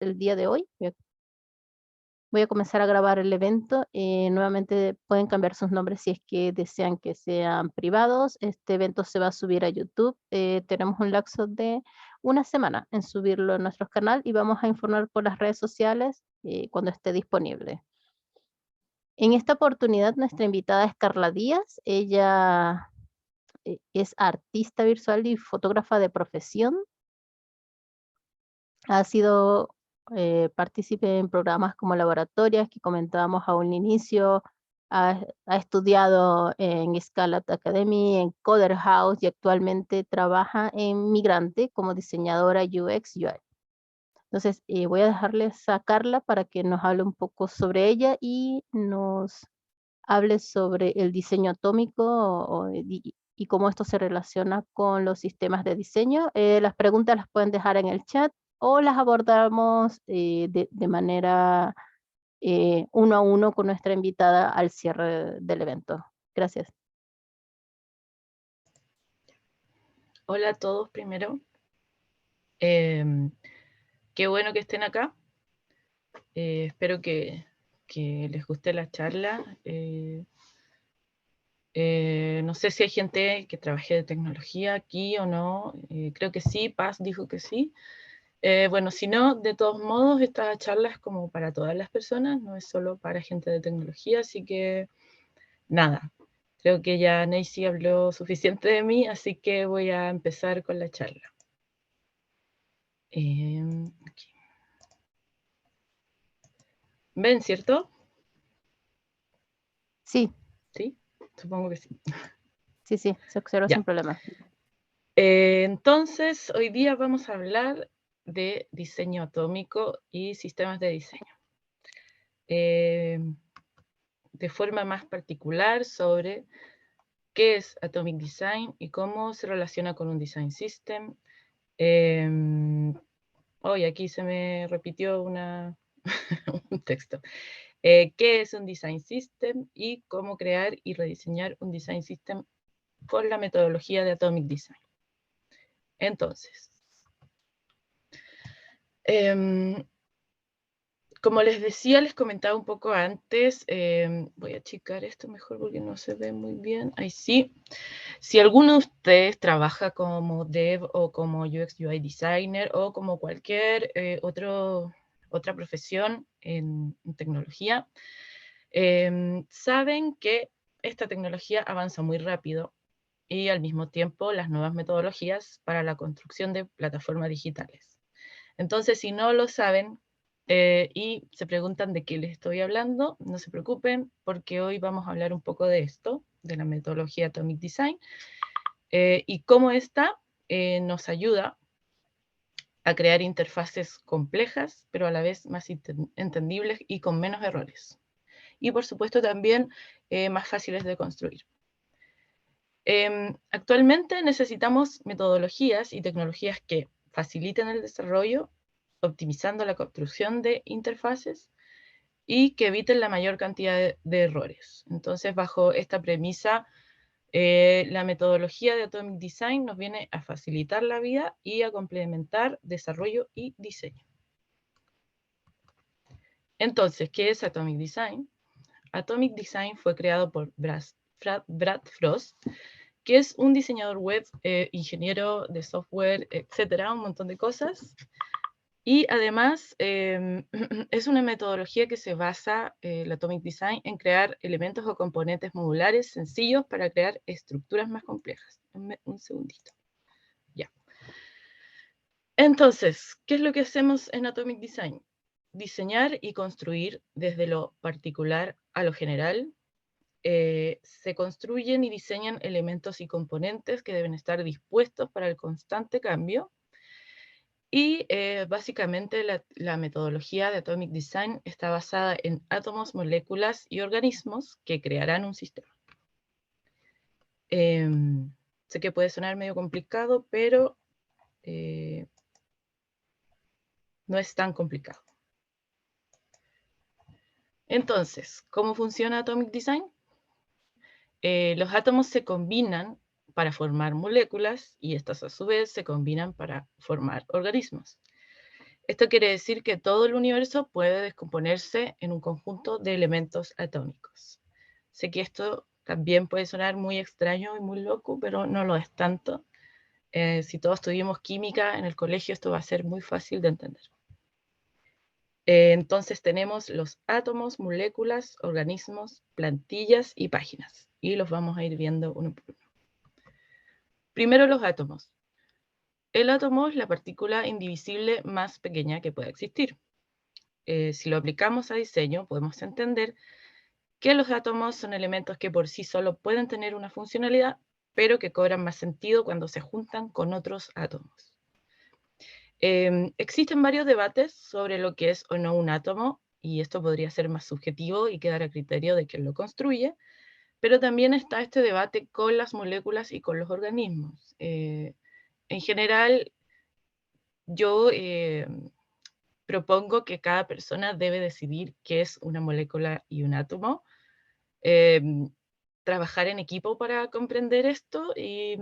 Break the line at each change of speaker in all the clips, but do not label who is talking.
el día de hoy. Voy a comenzar a grabar el evento. Nuevamente pueden cambiar sus nombres si es que desean que sean privados. Este evento se va a subir a YouTube. Tenemos un lapso de una semana en subirlo a nuestro canal y vamos a informar por las redes sociales cuando esté disponible. En esta oportunidad, nuestra invitada es Carla Díaz. Ella es artista visual y fotógrafa de profesión. Ha sido partícipe en programas como Laboratorias, que comentábamos a un inicio. Ha estudiado en Scarlett Academy, en Coder House y actualmente trabaja en Migrante como diseñadora UX UI. Entonces, voy a dejarles a Carla para que nos hable un poco sobre ella y nos hable sobre el diseño atómico y cómo esto se relaciona con los sistemas de diseño. Las preguntas las pueden dejar en el chat o las abordamos de manera uno a uno con nuestra invitada al cierre del evento. Gracias.
Hola a todos primero. Qué bueno que estén acá. Espero que les guste la charla. No sé si hay gente que trabaje de tecnología aquí o no. Creo que sí, Paz dijo que sí. Bueno, si no, de todos modos, esta charla es como para todas las personas, no es solo para gente de tecnología, así que nada. Creo que ya Nancy habló suficiente de mí, así que voy a empezar con la charla. Aquí. ¿Ven, cierto?
Sí.
¿Sí? Supongo que sí.
Sí, se observa sin problema.
Entonces, hoy día vamos a hablar de diseño atómico y sistemas de diseño. De forma más particular sobre qué es Atomic Design y cómo se relaciona con un design system. Hoy aquí se me repitió un texto. ¿Qué es un design system y cómo crear y rediseñar un design system con la metodología de Atomic Design? Entonces, como les decía, les comentaba un poco antes, voy a achicar esto mejor porque no se ve muy bien, ahí sí. Si alguno de ustedes trabaja como dev o como UX UI designer o como cualquier otra profesión en tecnología, saben que esta tecnología avanza muy rápido y al mismo tiempo las nuevas metodologías para la construcción de plataformas digitales. Entonces, si no lo saben y se preguntan de qué les estoy hablando, no se preocupen porque hoy vamos a hablar un poco de esto, de la metodología Atomic Design y cómo esta nos ayuda a crear interfaces complejas, pero a la vez más entendibles y con menos errores. Y por supuesto también más fáciles de construir. Actualmente necesitamos metodologías y tecnologías que faciliten el desarrollo, optimizando la construcción de interfaces y que eviten la mayor cantidad de errores. Entonces, bajo esta premisa, la metodología de Atomic Design nos viene a facilitar la vida y a complementar desarrollo y diseño. Entonces, ¿qué es Atomic Design? Atomic Design fue creado por Brad Frost, que es un diseñador web, ingeniero de software, etcétera, un montón de cosas. Y además es una metodología que se basa, el Atomic Design, en crear elementos o componentes modulares sencillos para crear estructuras más complejas. Un segundito. Ya. Entonces, ¿qué es lo que hacemos en Atomic Design? Diseñar y construir desde lo particular a lo general. Se construyen y diseñan elementos y componentes que deben estar dispuestos para el constante cambio. Y básicamente la metodología de Atomic Design está basada en átomos, moléculas y organismos que crearán un sistema. Sé que puede sonar medio complicado, pero no es tan complicado. Entonces, ¿cómo funciona Atomic Design? Los átomos se combinan para formar moléculas y estas a su vez se combinan para formar organismos. Esto quiere decir que todo el universo puede descomponerse en un conjunto de elementos atómicos. Sé que esto también puede sonar muy extraño y muy loco, pero no lo es tanto. Si todos tuvimos química en el colegio, esto va a ser muy fácil de entender. Entonces tenemos los átomos, moléculas, organismos, plantillas y páginas. Y los vamos a ir viendo uno por uno. Primero los átomos. El átomo es la partícula indivisible más pequeña que pueda existir. Si lo aplicamos a diseño, podemos entender que los átomos son elementos que por sí solo pueden tener una funcionalidad, pero que cobran más sentido cuando se juntan con otros átomos. Existen varios debates sobre lo que es o no un átomo, y esto podría ser más subjetivo y quedar a criterio de quien lo construye, pero también está este debate con las moléculas y con los organismos. En general, yo propongo que cada persona debe decidir qué es una molécula y un átomo, trabajar en equipo para comprender esto, y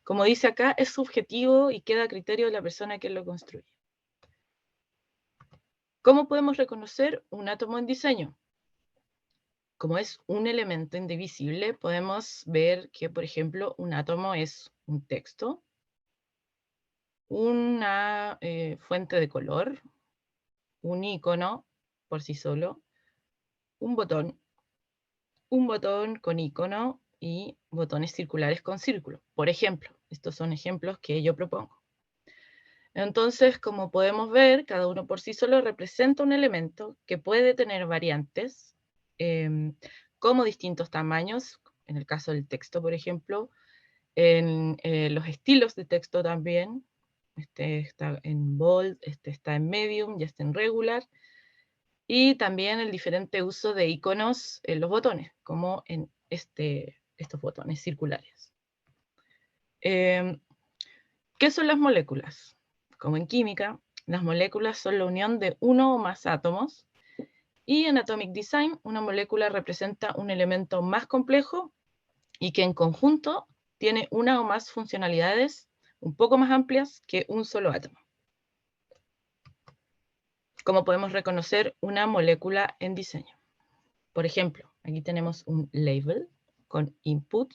como dice acá, es subjetivo y queda a criterio de la persona que lo construye. ¿Cómo podemos reconocer un átomo en diseño? Como es un elemento indivisible, podemos ver que, por ejemplo, un átomo es un texto, una fuente de color, un icono por sí solo, un botón con icono y botones circulares con círculo. Por ejemplo, estos son ejemplos que yo propongo. Entonces, como podemos ver, cada uno por sí solo representa un elemento que puede tener variantes, como distintos tamaños, en el caso del texto, por ejemplo, en los estilos de texto también. Este está en bold, este está en medium y este en regular. Y también el diferente uso de iconos en los botones, como en estos botones circulares. ¿Qué son las moléculas? Como en química, las moléculas son la unión de uno o más átomos, y en Atomic Design una molécula representa un elemento más complejo y que en conjunto tiene una o más funcionalidades un poco más amplias que un solo átomo. ¿Cómo podemos reconocer una molécula en diseño? Por ejemplo, aquí tenemos un label con input,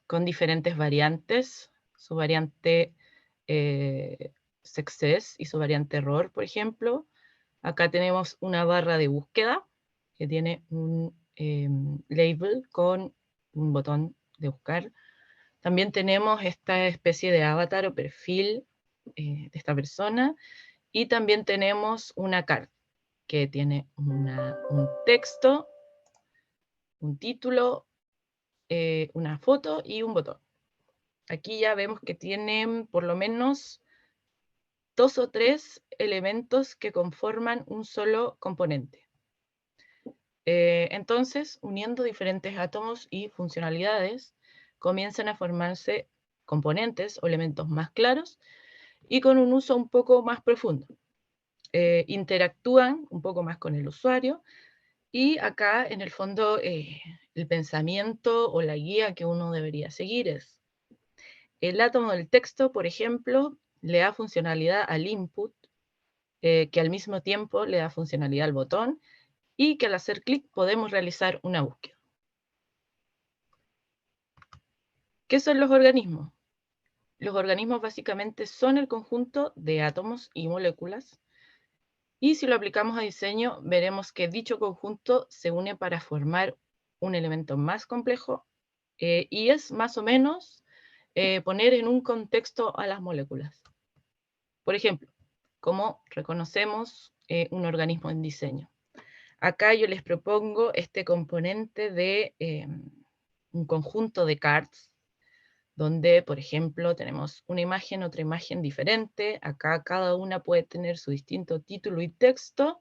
con diferentes variantes, su variante success y su variante error, por ejemplo. Acá tenemos una barra de búsqueda que tiene un label con un botón de buscar. También tenemos esta especie de avatar o perfil de esta persona, y también tenemos una carta que tiene un texto, un título, una foto y un botón. Aquí ya vemos que tienen por lo menos 2 o 3 elementos que conforman un solo componente. Entonces, uniendo diferentes átomos y funcionalidades, comienzan a formarse componentes o elementos más claros y con un uso un poco más profundo. Interactúan un poco más con el usuario, y acá en el fondo el pensamiento o la guía que uno debería seguir es: el átomo del texto, por ejemplo, le da funcionalidad al input, que al mismo tiempo le da funcionalidad al botón, y que al hacer clic podemos realizar una búsqueda. ¿Qué son los organismos? Los organismos básicamente son el conjunto de átomos y moléculas, y si lo aplicamos a diseño, veremos que dicho conjunto se une para formar un elemento más complejo, y es más o menos poner en un contexto a las moléculas. Por ejemplo, ¿cómo reconocemos un organismo en diseño? Acá yo les propongo este componente de un conjunto de cards, donde, por ejemplo, tenemos una imagen, otra imagen diferente. Acá cada una puede tener su distinto título y texto.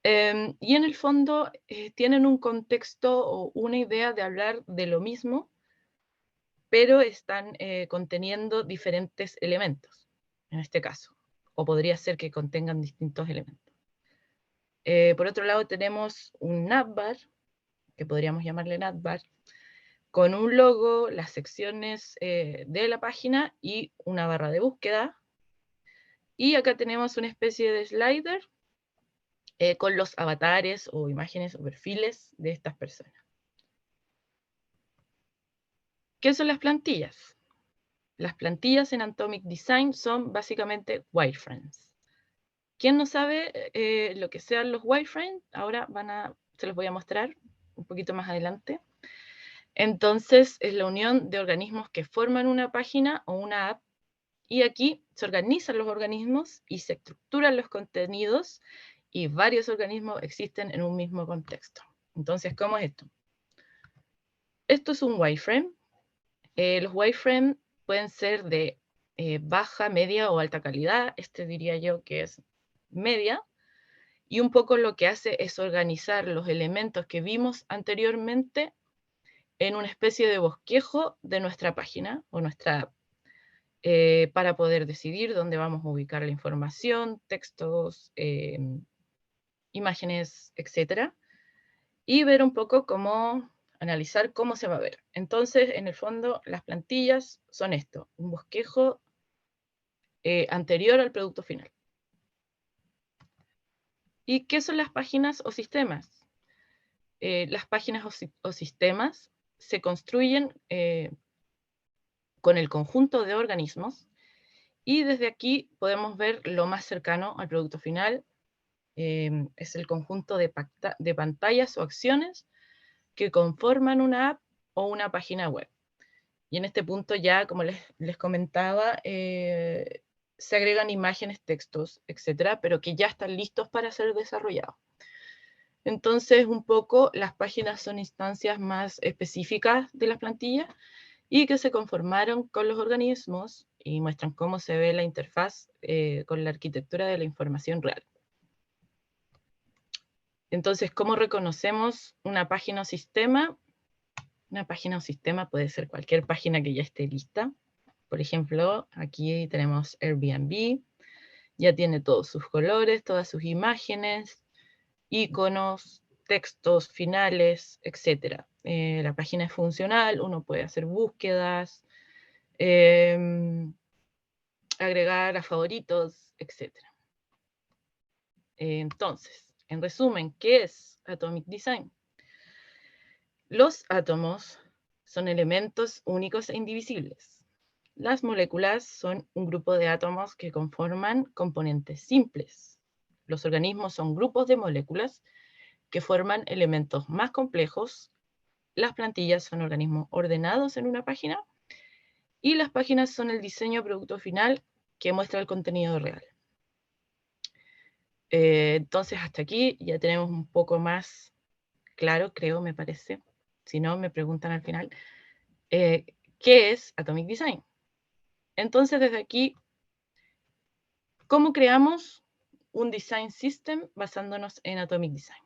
Y en el fondo tienen un contexto o una idea de hablar de lo mismo, pero están conteniendo diferentes elementos, en este caso. O podría ser que contengan distintos elementos. Por otro lado tenemos un navbar, que podríamos llamarle navbar, con un logo, las secciones de la página y una barra de búsqueda. Y acá tenemos una especie de slider con los avatares o imágenes o perfiles de estas personas. ¿Qué son las plantillas? Las plantillas en Atomic Design son básicamente wireframes. ¿Quién no sabe lo que sean los wireframes? Ahora se los voy a mostrar un poquito más adelante. Entonces, es la unión de organismos que forman una página o una app, y aquí se organizan los organismos y se estructuran los contenidos, y varios organismos existen en un mismo contexto. Entonces, ¿cómo es esto? Esto es un wireframe. Los wireframes pueden ser de baja, media o alta calidad. Este diría yo que es media. Y un poco lo que hace es organizar los elementos que vimos anteriormente en una especie de bosquejo de nuestra página o nuestra app, para poder decidir dónde vamos a ubicar la información, textos, imágenes, etc. Y ver un poco cómo analizar cómo se va a ver. Entonces, en el fondo, las plantillas son esto, un bosquejo anterior al producto final. ¿Y qué son las páginas o sistemas? Las páginas o sistemas se construyen con el conjunto de organismos, y desde aquí podemos ver lo más cercano al producto final. Es el conjunto de pantallas o acciones que conforman una app o una página web. Y en este punto ya, como les comentaba, se agregan imágenes, textos, etcétera, pero que ya están listos para ser desarrollados. Entonces, un poco, las páginas son instancias más específicas de las plantillas y que se conformaron con los organismos y muestran cómo se ve la interfaz con la arquitectura de la información real. Entonces, ¿cómo reconocemos una página o sistema? Una página o sistema puede ser cualquier página que ya esté lista. Por ejemplo, aquí tenemos Airbnb, ya tiene todos sus colores, todas sus imágenes, iconos, textos finales, etc. La página es funcional, uno puede hacer búsquedas, agregar a favoritos, etc. Entonces, en resumen, ¿qué es Atomic Design? Los átomos son elementos únicos e indivisibles. Las moléculas son un grupo de átomos que conforman componentes simples. Los organismos son grupos de moléculas que forman elementos más complejos. Las plantillas son organismos ordenados en una página, y las páginas son el diseño producto final que muestra el contenido real. Entonces, hasta aquí ya tenemos un poco más claro, creo, me parece. Si no, me preguntan al final, ¿qué es Atomic Design? Entonces, desde aquí, ¿cómo creamos un design system basándonos en Atomic Design?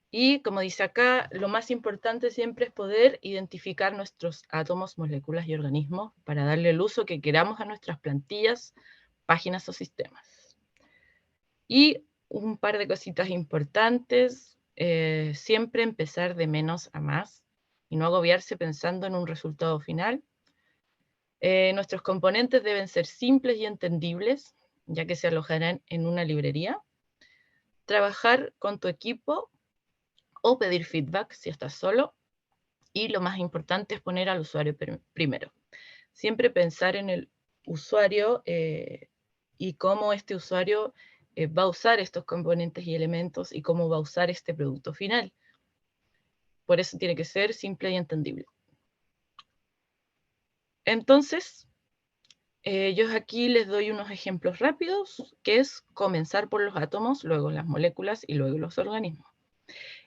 Y como dice acá, lo más importante siempre es poder identificar nuestros átomos, moléculas y organismos para darle el uso que queramos a nuestras plantillas, páginas o sistemas. Y un par de cositas importantes, siempre empezar de menos a más y no agobiarse pensando en un resultado final. Nuestros componentes deben ser simples y entendibles, ya que se alojarán en una librería. Trabajar con tu equipo o pedir feedback si estás solo. Y lo más importante es poner al usuario primero. Siempre pensar en el usuario y cómo este usuario va a usar estos componentes y elementos y cómo va a usar este producto final. Por eso tiene que ser simple y entendible. Entonces, yo aquí les doy unos ejemplos rápidos, que es comenzar por los átomos, luego las moléculas y luego los organismos.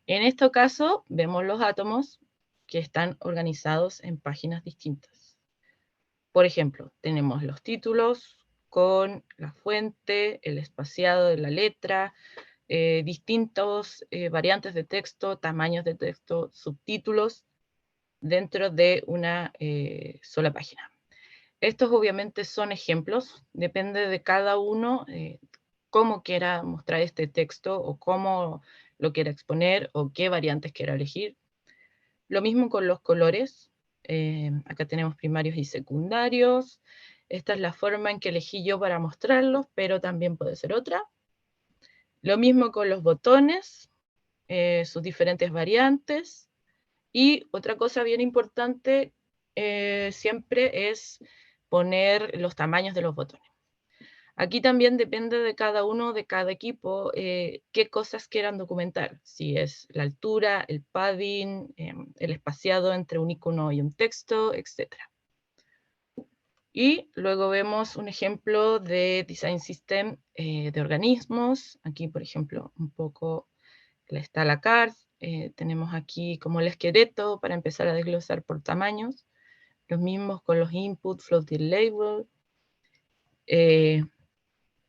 En este caso, vemos los átomos que están organizados en páginas distintas. Por ejemplo, tenemos los títulos con la fuente, el espaciado de la letra, distintos variantes de texto, tamaños de texto, subtítulos dentro de una sola página. Estos obviamente son ejemplos, depende de cada uno cómo quiera mostrar este texto o cómo lo quiera exponer o qué variantes quiera elegir. Lo mismo con los colores. Acá tenemos primarios y secundarios. Esta es la forma en que elegí yo para mostrarlos, pero también puede ser otra. Lo mismo con los botones, sus diferentes variantes. Y otra cosa bien importante siempre es poner los tamaños de los botones. Aquí también depende de cada uno, de cada equipo, qué cosas quieran documentar. Si es la altura, el padding, el espaciado entre un icono y un texto, etc. Y luego vemos un ejemplo de Design System de organismos. Aquí, por ejemplo, un poco está la card. Tenemos aquí como el esqueleto para empezar a desglosar por tamaños. Los mismos con los input, floating label.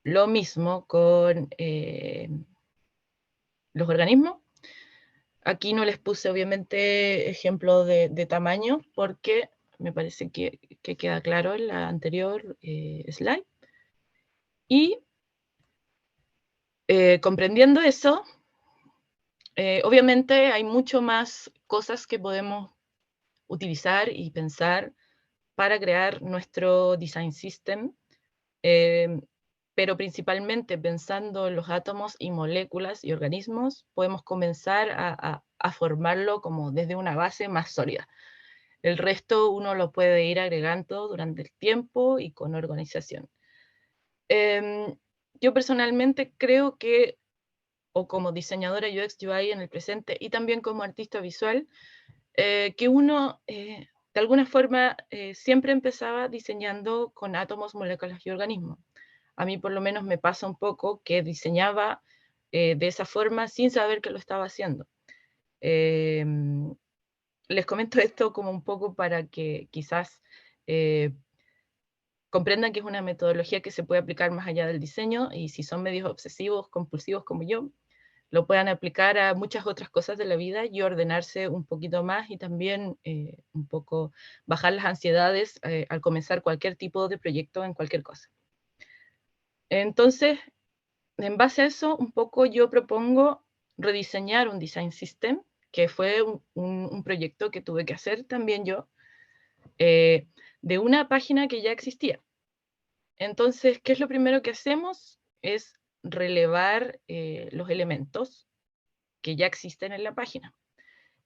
Lo mismo con los organismos. Aquí no les puse obviamente ejemplo de tamaño porque me parece que queda claro en la anterior slide. Y comprendiendo eso, obviamente hay mucho más cosas que podemos utilizar y pensar para crear nuestro design system, pero principalmente pensando en los átomos y moléculas y organismos, podemos comenzar a formarlo como desde una base más sólida. El resto uno lo puede ir agregando durante el tiempo y con organización. Yo personalmente creo que, o como diseñadora UX UI en el presente y también como artista visual, que uno de alguna forma siempre empezaba diseñando con átomos, moléculas y organismos. A mí por lo menos me pasa un poco que diseñaba de esa forma sin saber que lo estaba haciendo. Les comento esto como un poco para que quizás comprendan que es una metodología que se puede aplicar más allá del diseño, y si son medios obsesivos, compulsivos como yo, lo puedan aplicar a muchas otras cosas de la vida y ordenarse un poquito más, y también un poco bajar las ansiedades al comenzar cualquier tipo de proyecto en cualquier cosa. Entonces, en base a eso, un poco yo propongo rediseñar un design system, que fue un proyecto que tuve que hacer también yo, de una página que ya existía. Entonces, ¿qué es lo primero que hacemos? Es relevar los elementos que ya existen en la página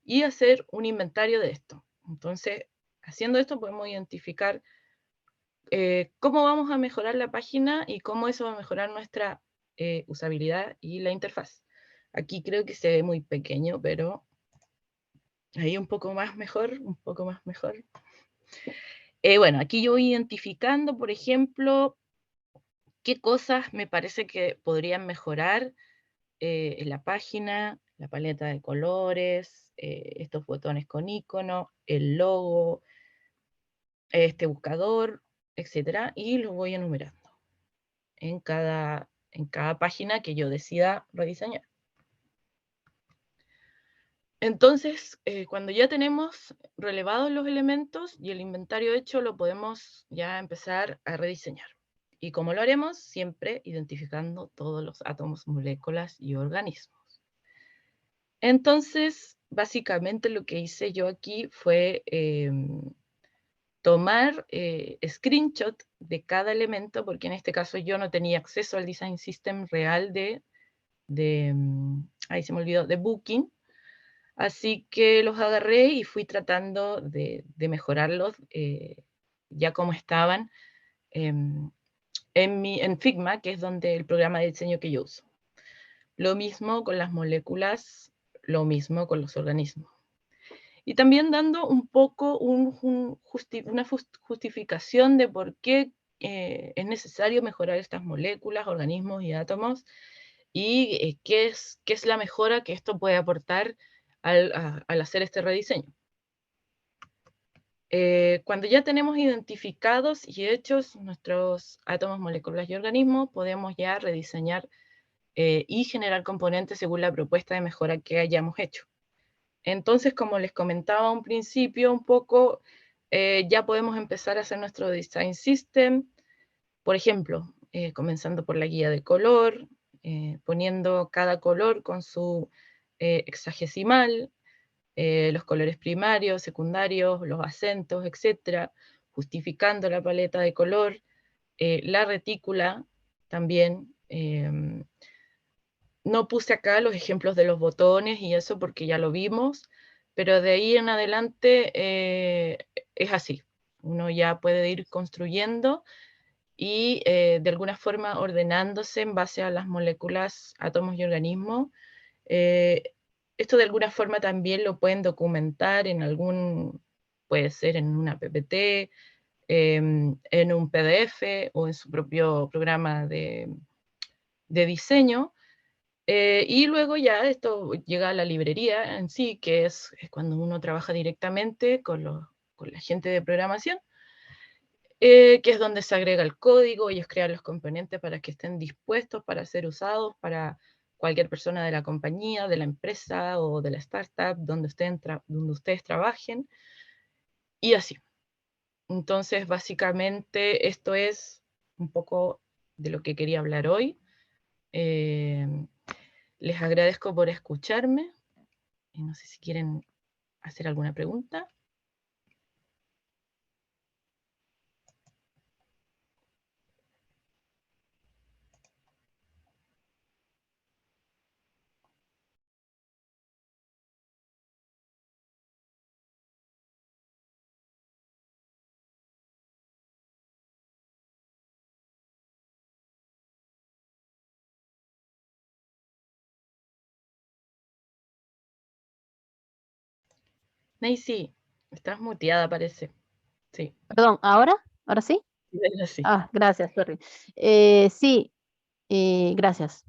y hacer un inventario de esto. Entonces, haciendo esto podemos identificar cómo vamos a mejorar la página y cómo eso va a mejorar nuestra usabilidad y la interfaz. Aquí creo que se ve muy pequeño, pero ahí un poco más mejor, un poco más mejor. Bueno, aquí yo voy identificando, por ejemplo, qué cosas me parece que podrían mejorar en la página, la paleta de colores, estos botones con icono, el logo, este buscador, etcétera, y lo voy enumerando en cada página que yo decida rediseñar. Entonces, cuando ya tenemos relevados los elementos y el inventario hecho, lo podemos ya empezar a rediseñar. ¿Y cómo lo haremos? Siempre identificando todos los átomos, moléculas y organismos. Entonces, básicamente lo que hice yo aquí fue tomar screenshot de cada elemento, porque en este caso yo no tenía acceso al design system real ahí se me olvidó, de Booking. Así que los agarré y fui tratando de mejorarlos ya como estaban en Figma, que es donde el programa de diseño que yo uso. Lo mismo con las moléculas, lo mismo con los organismos. Y también dando un poco una justificación de por qué es necesario mejorar estas moléculas, organismos y átomos, y qué es la mejora que esto puede aportar al hacer este rediseño. Cuando ya tenemos identificados y hechos nuestros átomos, moléculas y organismos, podemos ya rediseñar y generar componentes según la propuesta de mejora que hayamos hecho. Entonces, como les comentaba a un principio un poco, ya podemos empezar a hacer nuestro design system, por ejemplo, comenzando por la guía de color, poniendo cada color con su hexagesimal, los colores primarios, secundarios, los acentos, etc. justificando la paleta de color, la retícula también. No puse acá los ejemplos de los botones y eso porque ya lo vimos, pero de ahí en adelante es así. Uno ya puede ir construyendo y de alguna forma ordenándose en base a las moléculas, átomos y organismos. Esto de alguna forma también lo pueden documentar en puede ser en una PPT, en un PDF o en su propio programa de diseño. Y luego ya esto llega a la librería en sí, que es cuando uno trabaja directamente con la gente de programación, que es donde se agrega el código, ellos crean los componentes para que estén dispuestos para ser usados para cualquier persona de la compañía, de la empresa o de la startup donde ustedes trabajen, y así. Entonces, básicamente, esto es un poco de lo que quería hablar hoy. Les agradezco por escucharme. No sé si quieren hacer alguna pregunta. Nancy, estás muteada, parece. Sí,
Perdón, ¿ahora? ¿Ahora sí?
sí.
Ah, gracias, sorry. Sí, gracias.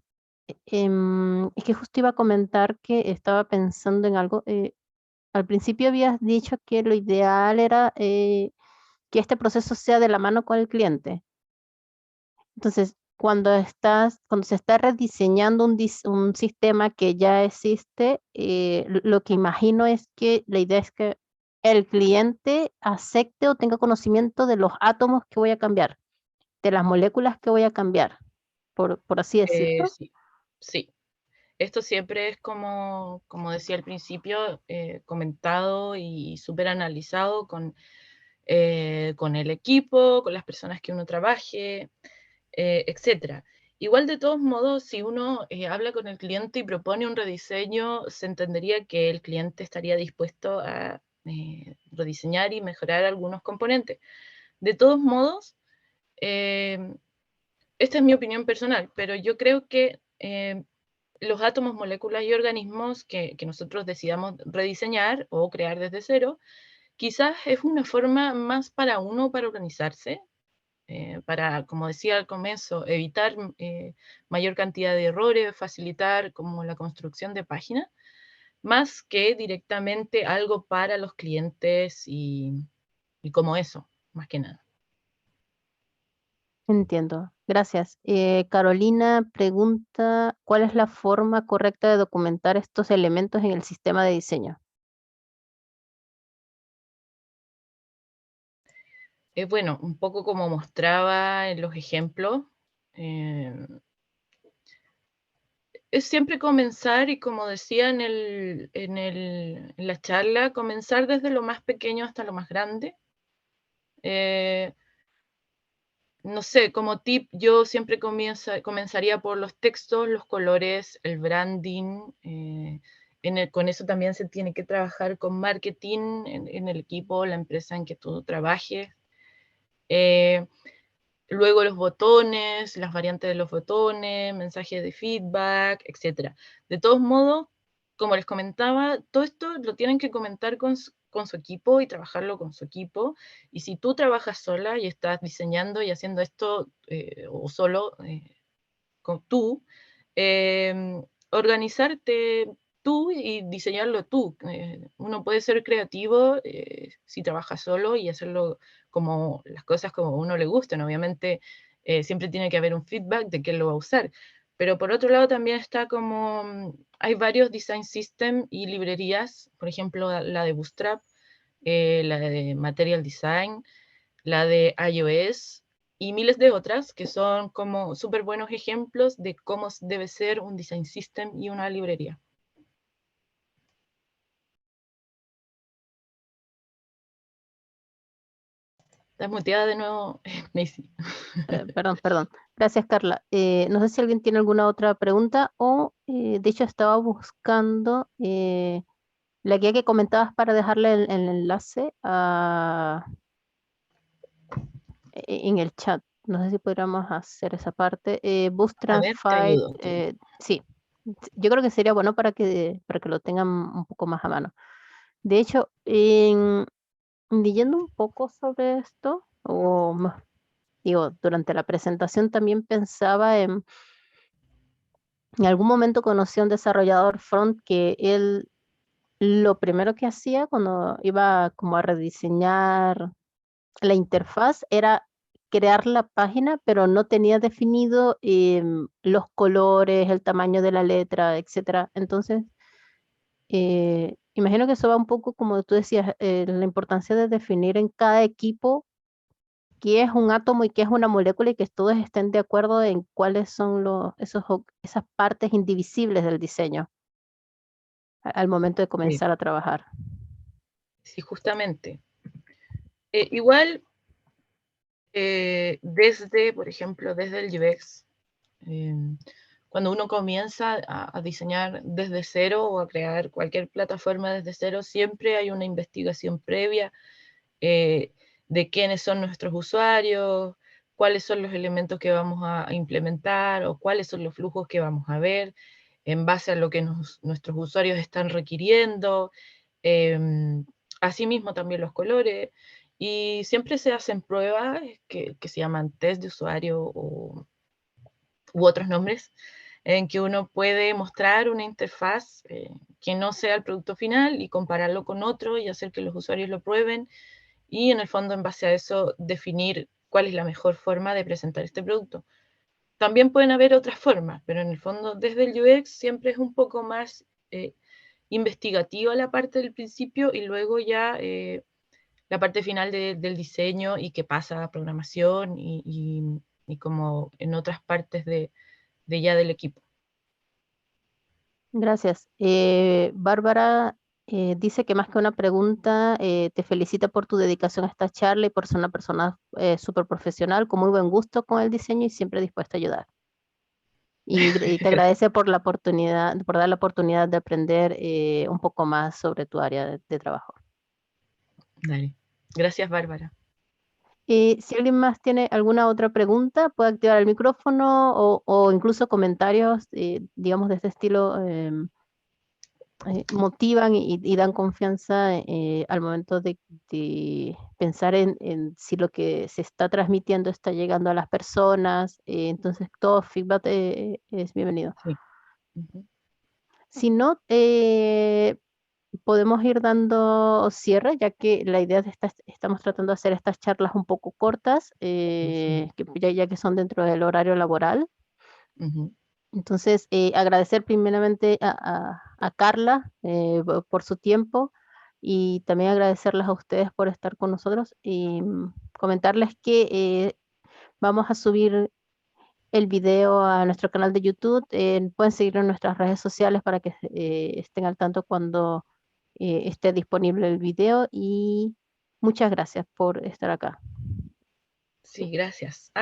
Es que justo iba a comentar que estaba pensando en algo. Al principio habías dicho que lo ideal era que este proceso sea de la mano con el cliente. Entonces, cuando se está rediseñando un sistema que ya existe, lo que imagino es que la idea es que el cliente acepte o tenga conocimiento de los átomos que voy a cambiar, de las moléculas que voy a cambiar, por así decirlo.
Sí, sí. Esto siempre es como decía al principio, comentado y súper analizado con el equipo, con las personas que uno trabaje, etc. Igual de todos modos, si uno habla con el cliente y propone un rediseño, se entendería que el cliente estaría dispuesto a rediseñar y mejorar algunos componentes. De todos modos, esta es mi opinión personal, pero yo creo que los átomos, moléculas y organismos que nosotros decidamos rediseñar o crear desde cero, quizás es una forma más para uno para organizarse, para, como decía al comienzo, evitar mayor cantidad de errores, facilitar como la construcción de páginas, más que directamente algo para los clientes y como eso, más que nada.
Entiendo, gracias. Carolina pregunta, ¿cuál es la forma correcta de documentar estos elementos en el sistema de diseño?
Bueno, un poco como mostraba en los ejemplos, eh, es siempre comenzar, y como decía en la charla, comenzar desde lo más pequeño hasta lo más grande. No sé, como tip, yo siempre comenzaría por los textos, los colores, el branding. Con eso también se tiene que trabajar con marketing en el equipo, la empresa en que tú trabajes. Eh, Luego los botones, las variantes de los botones, mensajes de feedback, etc. De todos modos, como les comentaba, todo esto lo tienen que comentar con su equipo y trabajarlo con su equipo. Y si tú trabajas sola y estás diseñando y haciendo esto o solo, tú, organizarte tú y diseñarlo tú. Uno puede ser creativo si trabaja solo y hacerlo como las cosas como a uno le gusten. Obviamente siempre tiene que haber un feedback de quién lo va a usar. Pero por otro lado también está hay varios design systems y librerías, por ejemplo la de Bootstrap, la de Material Design, la de iOS y miles de otras que son como súper buenos ejemplos de cómo debe ser un design system y una librería. Estás muteada de nuevo, Macy.
Perdón. Gracias, Carla. No sé si alguien tiene alguna otra pregunta o, de hecho, estaba buscando la guía que comentabas para dejarle el enlace en el chat. No sé si podríamos hacer esa parte.
A ver, te
Bootstrap
ayudo.
sí. Yo creo que sería bueno para que lo tengan un poco más a mano. De hecho, leyendo un poco sobre esto, digo, durante la presentación también pensaba en algún momento conocí a un desarrollador front que él lo primero que hacía cuando iba como a rediseñar la interfaz era crear la página, pero no tenía definido los colores, el tamaño de la letra, etcétera. Entonces, imagino que eso va un poco como tú decías, la importancia de definir en cada equipo qué es un átomo y qué es una molécula y que todos estén de acuerdo en cuáles son esas partes indivisibles del diseño al momento de
Sí,
comenzar a trabajar.
sí, justamente. Igual, desde, por ejemplo, desde el UX, cuando uno comienza a diseñar desde cero o a crear cualquier plataforma desde cero, siempre hay una investigación previa de quiénes son nuestros usuarios, cuáles son los elementos que vamos a implementar o cuáles son los flujos que vamos a ver en base a lo que nuestros usuarios están requiriendo. Asimismo también los colores. Y siempre se hacen pruebas que se llaman test de usuario u otros nombres, en que uno puede mostrar una interfaz que no sea el producto final y compararlo con otro y hacer que los usuarios lo prueben y en el fondo en base a eso definir cuál es la mejor forma de presentar este producto. También pueden haber otras formas, pero en el fondo desde el UX siempre es un poco más investigativa la parte del principio y luego ya la parte final del diseño y que pasa a programación y como en otras partes de ya del equipo.
Gracias. Bárbara dice que más que una pregunta, te felicita por tu dedicación a esta charla y por ser una persona súper profesional, con muy buen gusto con el diseño y siempre dispuesta a ayudar. Y te agradece por la oportunidad, por dar la oportunidad de aprender un poco más sobre tu área de trabajo.
Dale. Gracias, Bárbara.
Si alguien más tiene alguna otra pregunta, puede activar el micrófono o incluso comentarios, digamos, de este estilo. Motivan y dan confianza al momento de pensar en si lo que se está transmitiendo está llegando a las personas. Entonces, todo feedback es bienvenido.
Sí. Uh-huh.
Si no, podemos ir dando cierre, ya que la idea de estamos tratando de hacer estas charlas un poco cortas,
Sí.
ya que son dentro del horario laboral.
Uh-huh.
Entonces, agradecer primeramente a Carla por su tiempo y también agradecerles a ustedes por estar con nosotros y comentarles que vamos a subir el video a nuestro canal de YouTube. Pueden seguirnos en nuestras redes sociales para que estén al tanto cuando esté disponible el video y muchas gracias por estar acá.
Sí, gracias.